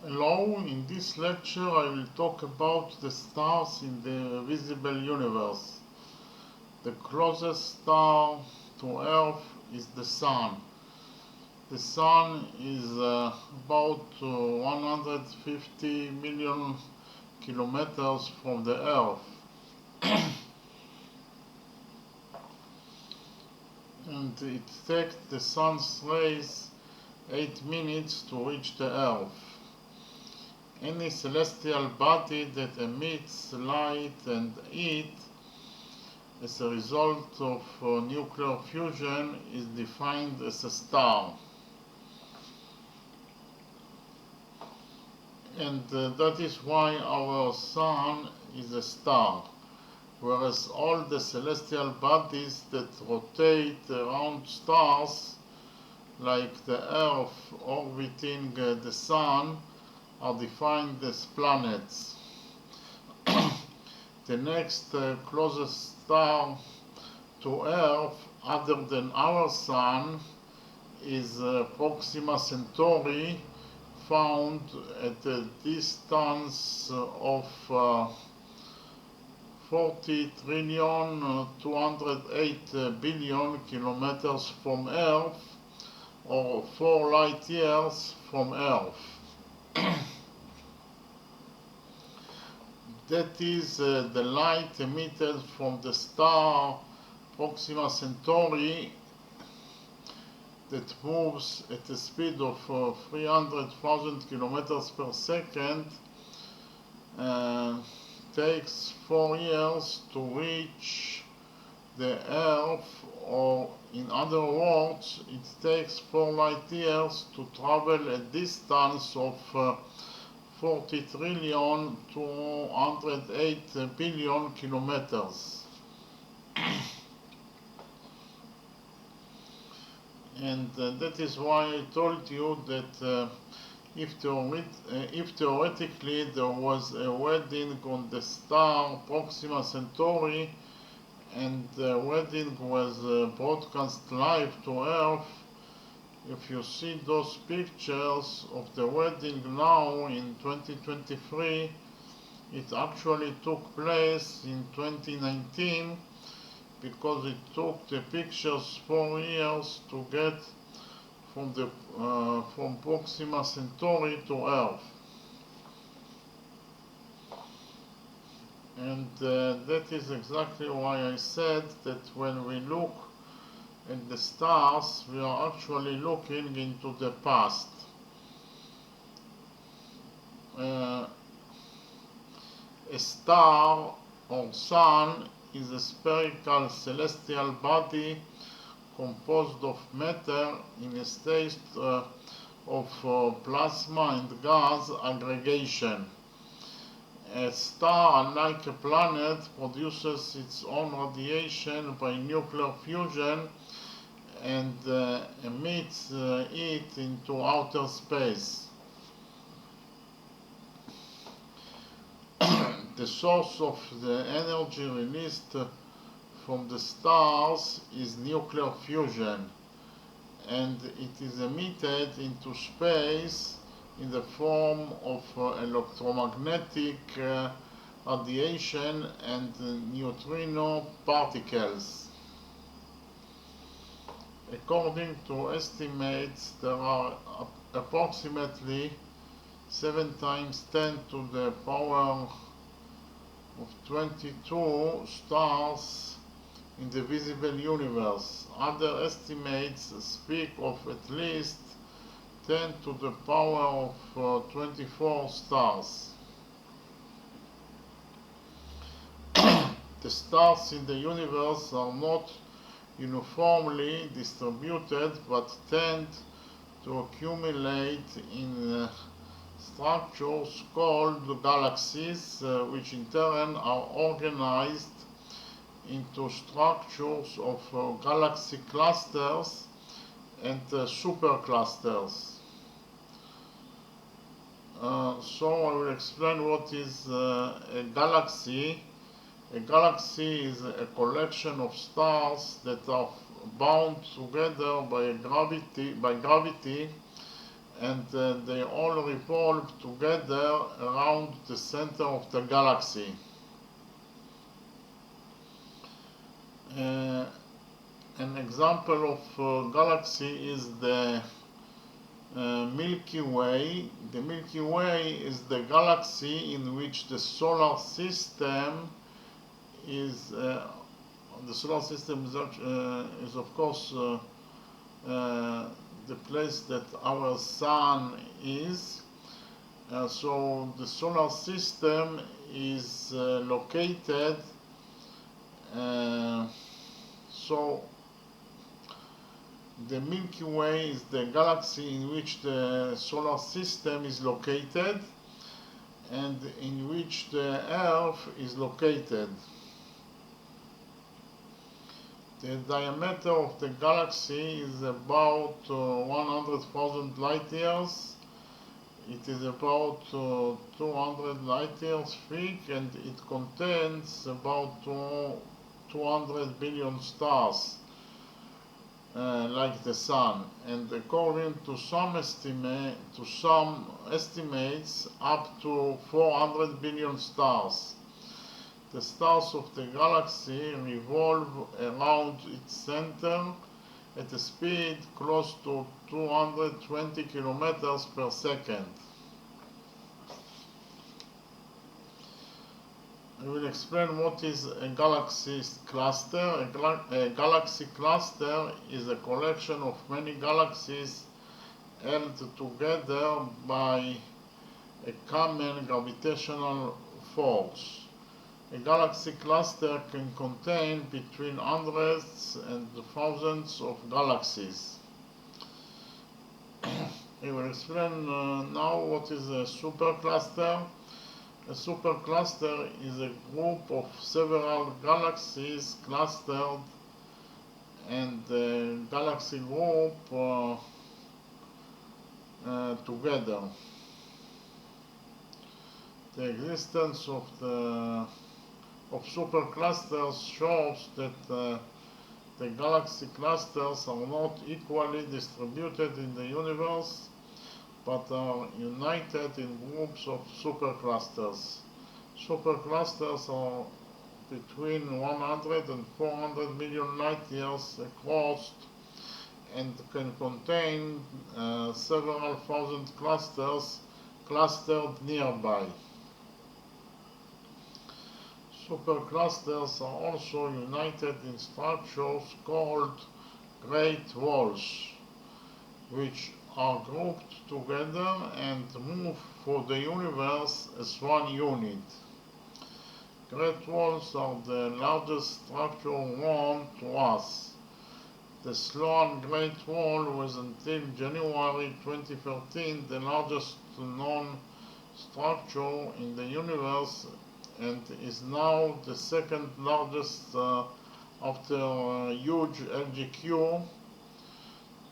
Hello, in this lecture I will talk about the stars in the visible universe. The closest star to Earth is the Sun. The Sun is about 150 million kilometers from the Earth. And it takes the Sun's rays 8 minutes to reach the Earth. Any celestial body that emits light and heat as a result of nuclear fusion is defined as a star. And that is why our Sun is a star, whereas all the celestial bodies that rotate around stars, like the Earth orbiting the Sun, are defined as planets. The next closest star to Earth, other than our Sun, is Proxima Centauri, found at a distance of 40 trillion 208 billion kilometers from Earth, or 4 light years from Earth. That is the light emitted from the star Proxima Centauri that moves at a speed of 300,000 kilometers per second. Takes 4 years to reach the Earth, or in other words, it takes 4 light years to travel a distance of 40 trillion 208 billion kilometers. And that is why I told you that if theoretically there was a wedding on the star Proxima Centauri and the wedding was broadcast live to Earth, if you see those pictures of the wedding now in 2023, it actually took place in 2019, because it took the pictures 4 years to get from Proxima Centauri to Earth. And that is exactly why I said that when we look at the stars, we are actually looking into the past. A star or sun is a spherical celestial body composed of matter in a state of plasma and gas aggregation. A star, unlike a planet, produces its own radiation by nuclear fusion and emits it into outer space. The source of the energy released from the stars is nuclear fusion, and it is emitted into space in the form of electromagnetic radiation and neutrino particles. According to estimates, there are approximately 7 times 10 to the power of 22 stars in the visible universe. Other estimates speak of at least 10 to the power of 24 stars. The stars in the universe are not uniformly distributed, but tend to accumulate in structures called galaxies, which in turn are organized into structures of galaxy clusters and superclusters. So I will explain what is a galaxy. A galaxy is a collection of stars that are bound together by gravity and they all revolve together around the center of the galaxy. An example of galaxy is the Milky Way. The Milky Way is the galaxy in which the solar system is of course the place that our sun is. So the solar system is located so the Milky Way is the galaxy in which the solar system is located and in which the Earth is located. The diameter of the galaxy is about 100,000 light years. It is about 200 light years thick, and it contains about 200 billion stars, like the sun. And according to some estimates, up to 400 billion stars. The stars of the galaxy revolve around its center at a speed close to 220 kilometers per second. I will explain what is a galaxy cluster. A galaxy cluster is a collection of many galaxies held together by a common gravitational force. A galaxy cluster can contain between hundreds and thousands of galaxies. I will explain now what is a supercluster. A supercluster is a group of several galaxies clustered, and the galaxy group together. The existence of superclusters shows that the galaxy clusters are not equally distributed in the universe, but are united in groups of superclusters. Superclusters are between 100 and 400 million light years across and can contain several thousand clusters clustered nearby. Superclusters are also united in structures called great walls, which are grouped together and move through the universe as one unit. Great walls are the largest structure known to us. The Sloan Great Wall was until January 2013 the largest known structure in the universe and is now the second largest after huge LGQ.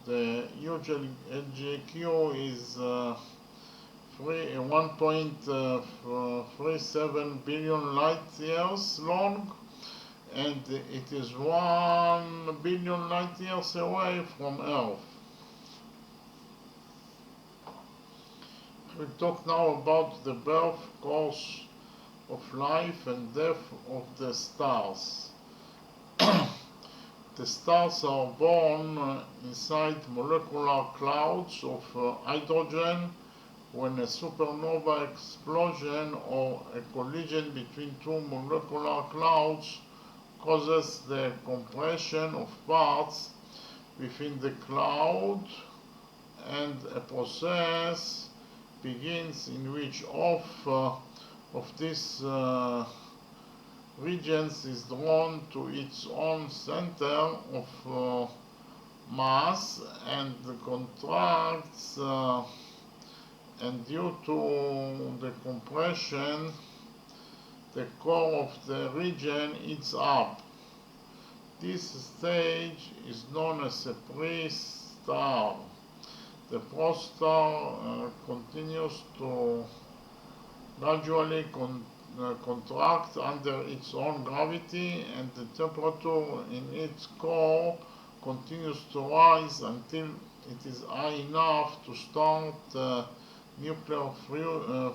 The huge LGQ is 1.37 billion light years long, and it is 1 billion light years away from Earth. We'll talk now about the birth, course of life and death of the stars. The stars are born inside molecular clouds of hydrogen when a supernova explosion or a collision between two molecular clouds causes the compression of parts within the cloud, and a process begins in which of these regions is drawn to its own center of mass and contracts, and due to the compression the core of the region heats up. This stage is known as a pre-star. The prostar continues to gradually contract under its own gravity, and the temperature in its core continues to rise until it is high enough to start nuclear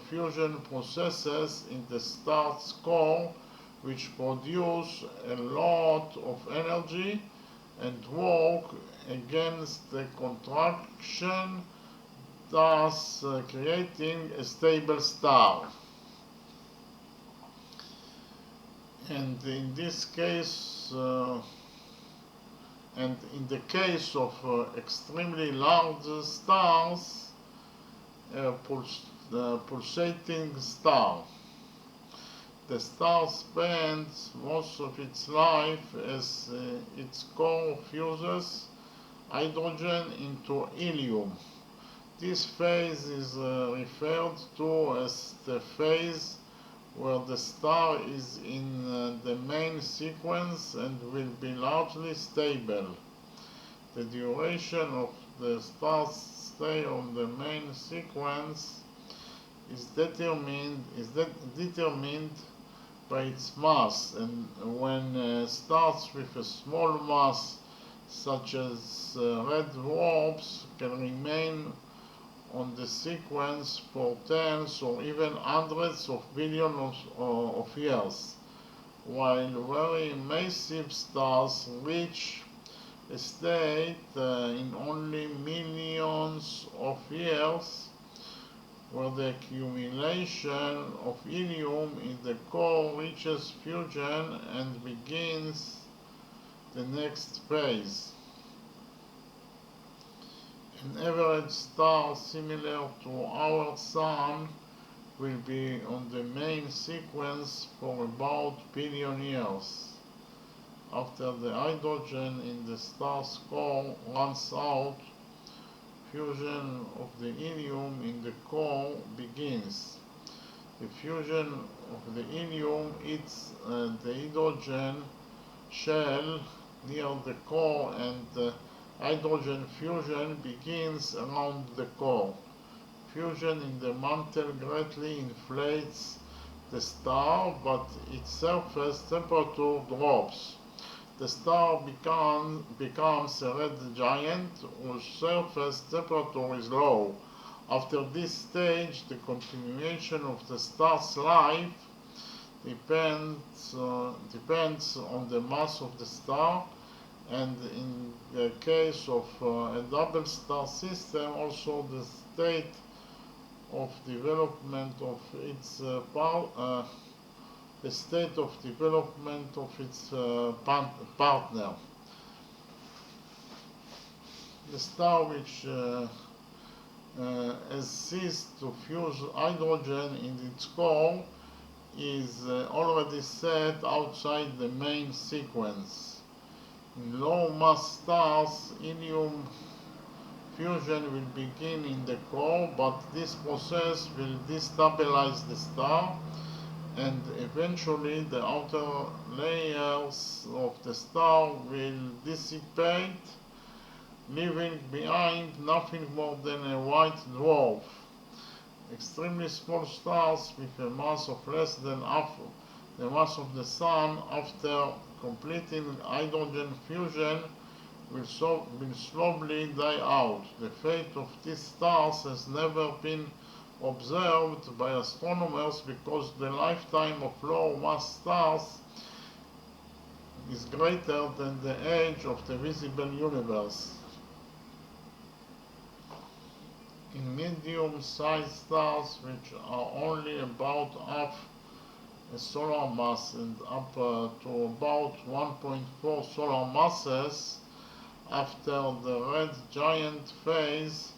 fusion processes in the star's core, which produce a lot of energy and work against the contraction, thus creating a stable star. And in this case, and in the case of extremely large stars, pulsating star, the star spends most of its life as its core fuses hydrogen into helium. This phase is referred to as the phase where the star is in the main sequence and will be largely stable. The duration of the star's stay on the main sequence is determined by its mass, and when stars with a small mass such as red dwarfs can remain on the sequence for tens or even hundreds of billions of years, while very massive stars reach a state in only millions of years, where the accumulation of helium in the core reaches fusion and begins the next phase. An average star similar to our Sun will be on the main sequence for about a billion years. After the hydrogen in the star's core runs out, fusion of the helium in the core begins. The fusion of the helium hits the hydrogen shell near the core, and hydrogen fusion begins around the core. Fusion in the mantle greatly inflates the star, but its surface temperature drops. The star becomes a red giant whose surface temperature is low. After this stage, the continuation of the star's life depends on the mass of the star, and in the case of a double star system, also the state of development of its partner. The star which has ceased to fuse hydrogen in its core is already set outside the main sequence. In low mass stars, helium fusion will begin in the core, but this process will destabilize the star, and eventually the outer layers of the star will dissipate, leaving behind nothing more than a white dwarf. Extremely small stars with a mass of less than half the mass of the Sun, after completing hydrogen fusion, will slowly die out. The fate of these stars has never been observed by astronomers because the lifetime of low mass stars is greater than the age of the visible universe. In medium-sized stars, which are only about half a solar mass and up to about 1.4 solar masses, after the red giant phase,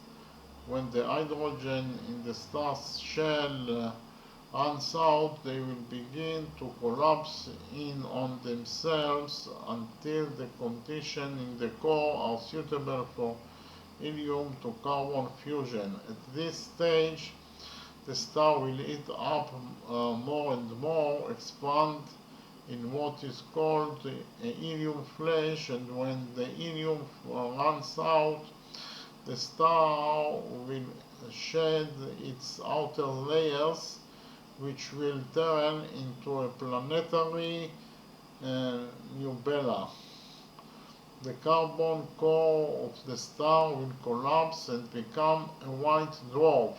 when the hydrogen in the star's shell runs out, they will begin to collapse in on themselves until the conditions in the core are suitable for helium to carbon fusion. At this stage, the star will heat up more and more, expand in what is called a helium flash, and when the helium runs out, the star will shed its outer layers, which will turn into a planetary nebula. the carbon core of the star will collapse and become a white dwarf,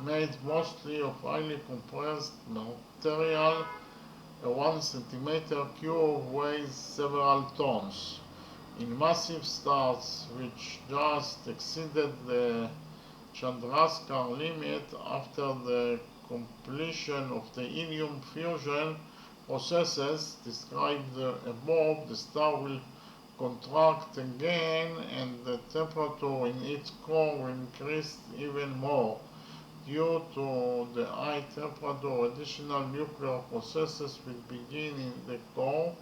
made mostly of highly compressed material. A 1 centimeter cube weighs several tons. In massive stars which just exceeded the Chandrasekhar limit after the completion of the helium fusion processes described above, the star will contract again and the temperature in its core will increase even more. Due to the high temperature, additional nuclear processes will begin in the core,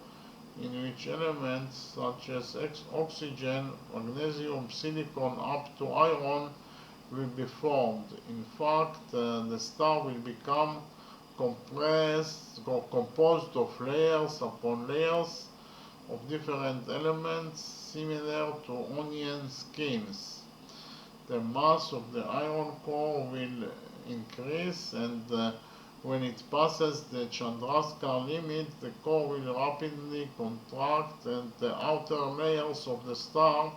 in which elements such as oxygen, magnesium, silicon, up to iron will be formed. In fact, the star will become composed of layers upon layers of different elements similar to onion skins. The mass of the iron core will increase, and when it passes the Chandrasekhar limit, the core will rapidly contract and the outer layers of the star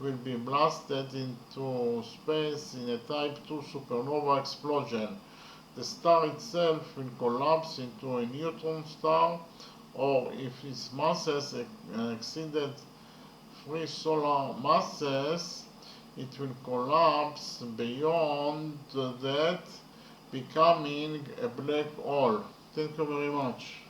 will be blasted into space in a type 2 supernova explosion. The star itself will collapse into a neutron star, or if its masses exceeded 3 solar masses, it will collapse beyond that, becoming a black hole. Thank you very much.